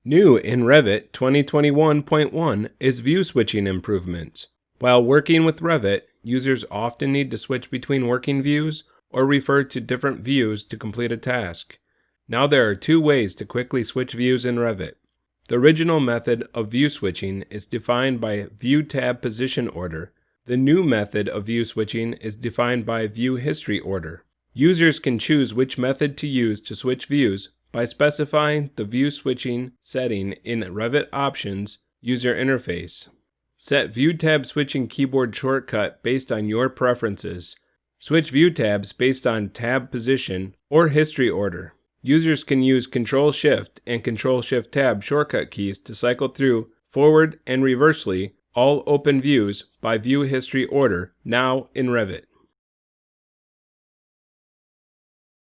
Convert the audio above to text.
New in Revit 2021.1 is view switching improvements. While working with Revit, users often need to switch between working views or refer to different views to complete a task. Now there are two ways to quickly switch views in Revit. The original method of view switching is defined by View Tab Position Order. The new method of view switching is defined by View History Order. Users can choose which method to use to switch views by specifying the view switching setting in Revit Options User Interface. Set View Tab Switching Keyboard shortcut based on your preferences. Switch view tabs based on tab position or history order. Users can use Ctrl-Shift and Ctrl-Shift-Tab shortcut keys to cycle through forward and reversely all open views by view history order now in Revit.